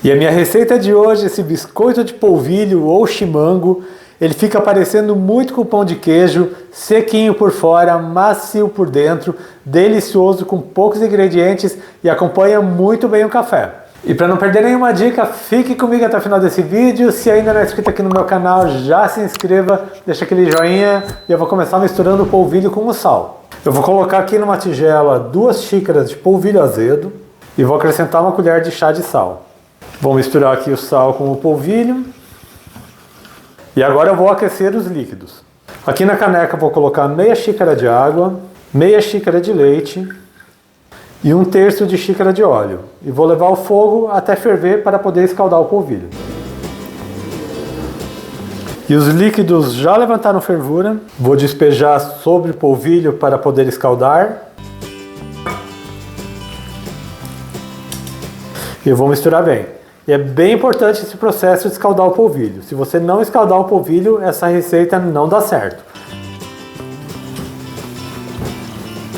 E a minha receita de hoje, esse biscoito de polvilho ou chimango, ele fica parecendo muito com pão de queijo, sequinho por fora, macio por dentro, delicioso, com poucos ingredientes e acompanha muito bem o café. E para não perder nenhuma dica, fique comigo até o final desse vídeo. Se ainda não é inscrito aqui no meu canal, já se inscreva, deixa aquele joinha e eu vou começar misturando o polvilho com o sal. Eu vou colocar aqui numa tigela 2 xícaras de polvilho azedo e vou acrescentar uma colher de chá de sal. Vou misturar aqui o sal com o polvilho. E agora eu vou aquecer os líquidos. Aqui na caneca eu vou colocar meia xícara de água, meia xícara de leite e 1/3 de xícara de óleo. E vou levar ao fogo até ferver para poder escaldar o polvilho. E os líquidos já levantaram fervura. Vou despejar sobre o polvilho para poder escaldar. E eu vou misturar bem. E é bem importante esse processo de escaldar o polvilho. Se você não escaldar o polvilho, essa receita não dá certo.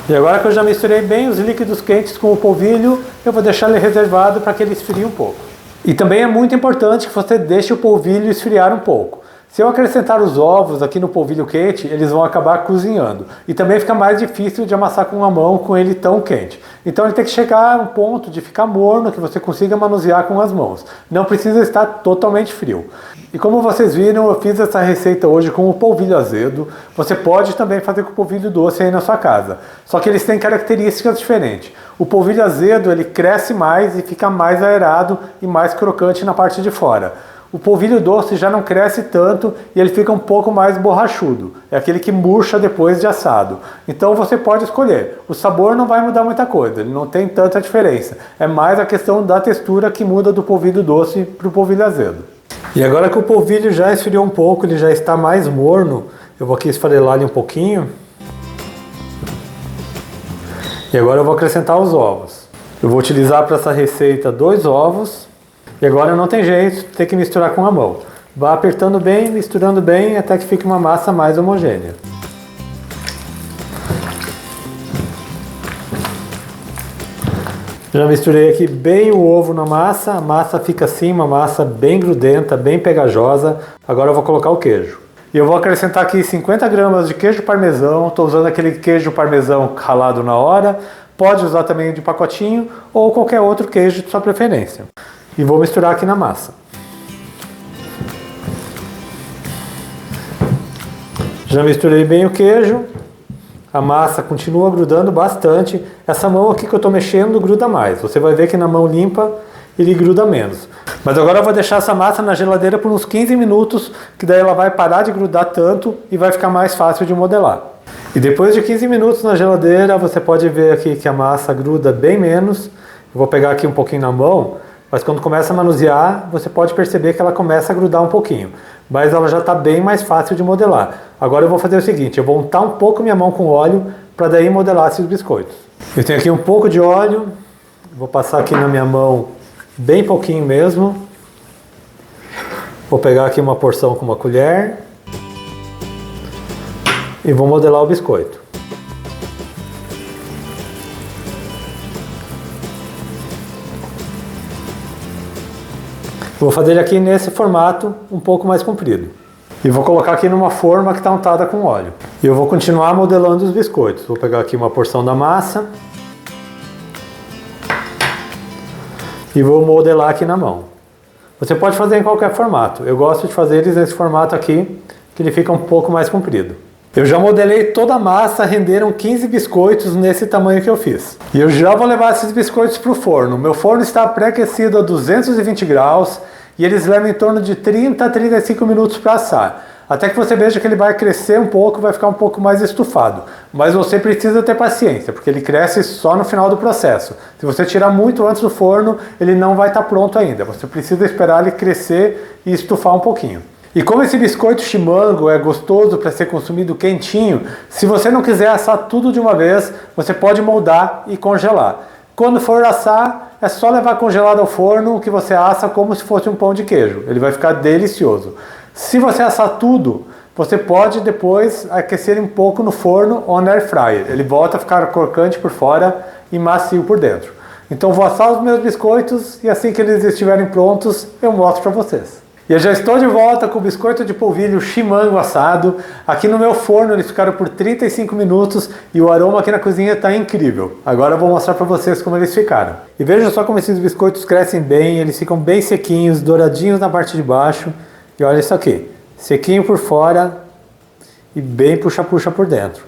E agora que eu já misturei bem os líquidos quentes com o polvilho, eu vou deixar ele reservado para que ele esfrie um pouco. E também é muito importante que você deixe o polvilho esfriar um pouco. Se eu acrescentar os ovos aqui no polvilho quente, eles vão acabar cozinhando. E também fica mais difícil de amassar com a mão com ele tão quente. Então ele tem que chegar a um ponto de ficar morno, que você consiga manusear com as mãos. Não precisa estar totalmente frio. E como vocês viram, eu fiz essa receita hoje com o polvilho azedo. Você pode também fazer com o polvilho doce aí na sua casa. Só que eles têm características diferentes. O polvilho azedo ele cresce mais e fica mais aerado e mais crocante na parte de fora. O polvilho doce já não cresce tanto e ele fica um pouco mais borrachudo. É aquele que murcha depois de assado. Então você pode escolher. O sabor não vai mudar muita coisa, ele não tem tanta diferença. É mais a questão da textura que muda do polvilho doce para o polvilho azedo. E agora que o polvilho já esfriou um pouco, ele já está mais morno, eu vou aqui esfarelar ele um pouquinho. E agora eu vou acrescentar os ovos. Eu vou utilizar para essa receita 2 ovos. E agora não tem jeito, tem que misturar com a mão. Vá apertando bem, misturando bem, até que fique uma massa mais homogênea. Já misturei aqui bem o ovo na massa, a massa fica assim, uma massa bem grudenta, bem pegajosa. Agora eu vou colocar o queijo. E eu vou acrescentar aqui 50 gramas de queijo parmesão, estou usando aquele queijo parmesão ralado na hora. Pode usar também de pacotinho ou qualquer outro queijo de sua preferência. E vou misturar aqui na massa. Já misturei bem o queijo. A massa continua grudando bastante. Essa mão aqui que eu estou mexendo gruda mais. Você vai ver que na mão limpa ele gruda menos. Mas agora eu vou deixar essa massa na geladeira por uns 15 minutos, que daí ela vai parar de grudar tanto e vai ficar mais fácil de modelar. E depois de 15 minutos na geladeira, você pode ver aqui que a massa gruda bem menos. Eu vou pegar aqui um pouquinho na mão. Mas quando começa a manusear, você pode perceber que ela começa a grudar um pouquinho. Mas ela já está bem mais fácil de modelar. Agora eu vou fazer o seguinte, eu vou untar um pouco minha mão com óleo, para daí modelar esses biscoitos. Eu tenho aqui um pouco de óleo, vou passar aqui na minha mão bem pouquinho mesmo. Vou pegar aqui uma porção com uma colher. E vou modelar o biscoito. Vou fazer ele aqui nesse formato um pouco mais comprido. E vou colocar aqui numa forma que está untada com óleo. E eu vou continuar modelando os biscoitos. Vou pegar aqui uma porção da massa. E vou modelar aqui na mão. Você pode fazer em qualquer formato. Eu gosto de fazer eles nesse formato aqui, que ele fica um pouco mais comprido. Eu já modelei toda a massa, renderam 15 biscoitos nesse tamanho que eu fiz. E eu já vou levar esses biscoitos para o forno. Meu forno está pré-aquecido a 220 graus e eles levam em torno de 30 a 35 minutos para assar. Até que você veja que ele vai crescer um pouco, vai ficar um pouco mais estufado. Mas você precisa ter paciência, porque ele cresce só no final do processo. Se você tirar muito antes do forno, ele não vai estar pronto ainda. Você precisa esperar ele crescer e estufar um pouquinho. E como esse biscoito chimango é gostoso para ser consumido quentinho, se você não quiser assar tudo de uma vez, você pode moldar e congelar. Quando for assar, é só levar congelado ao forno, que você assa como se fosse um pão de queijo. Ele vai ficar delicioso. Se você assar tudo, você pode depois aquecer um pouco no forno ou na air fryer. Ele volta a ficar crocante por fora e macio por dentro. Então vou assar os meus biscoitos e assim que eles estiverem prontos, eu mostro para vocês. E eu já estou de volta com o biscoito de polvilho chimango assado. Aqui no meu forno eles ficaram por 35 minutos e o aroma aqui na cozinha está incrível. Agora eu vou mostrar para vocês como eles ficaram. E vejam só como esses biscoitos crescem bem, eles ficam bem sequinhos, douradinhos na parte de baixo. E olha isso aqui, sequinho por fora e bem puxa-puxa por dentro.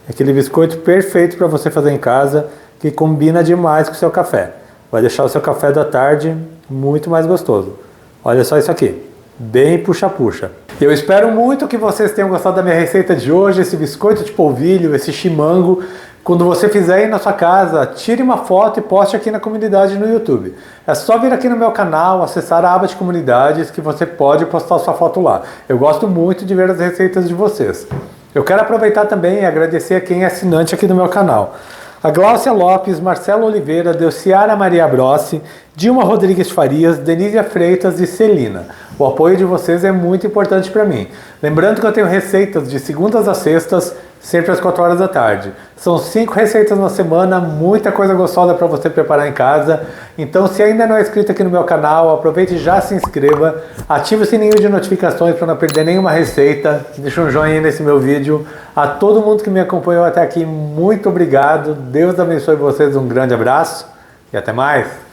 Aquele biscoito perfeito para você fazer em casa, que combina demais com o seu café. Vai deixar o seu café da tarde muito mais gostoso. Olha só isso aqui, bem puxa-puxa. Eu espero muito que vocês tenham gostado da minha receita de hoje, esse biscoito de polvilho, esse chimango. Quando você fizer aí na sua casa, tire uma foto e poste aqui na comunidade no YouTube. É só vir aqui no meu canal, acessar a aba de comunidades que você pode postar sua foto lá. Eu gosto muito de ver as receitas de vocês. Eu quero aproveitar também e agradecer a quem é assinante aqui do meu canal. A Gláucia Lopes, Marcelo Oliveira, Delciara Maria Brossi, Dilma Rodrigues Farias, Denísia Freitas e Celina. O apoio de vocês é muito importante para mim. Lembrando que eu tenho receitas de segundas a sextas, sempre às 4 horas da tarde. São 5 receitas na semana, muita coisa gostosa para você preparar em casa. Então, se ainda não é inscrito aqui no meu canal, aproveite e já se inscreva. Ative o sininho de notificações para não perder nenhuma receita. Deixa um joinha nesse meu vídeo. A todo mundo que me acompanhou até aqui, muito obrigado. Deus abençoe vocês, um grande abraço e até mais.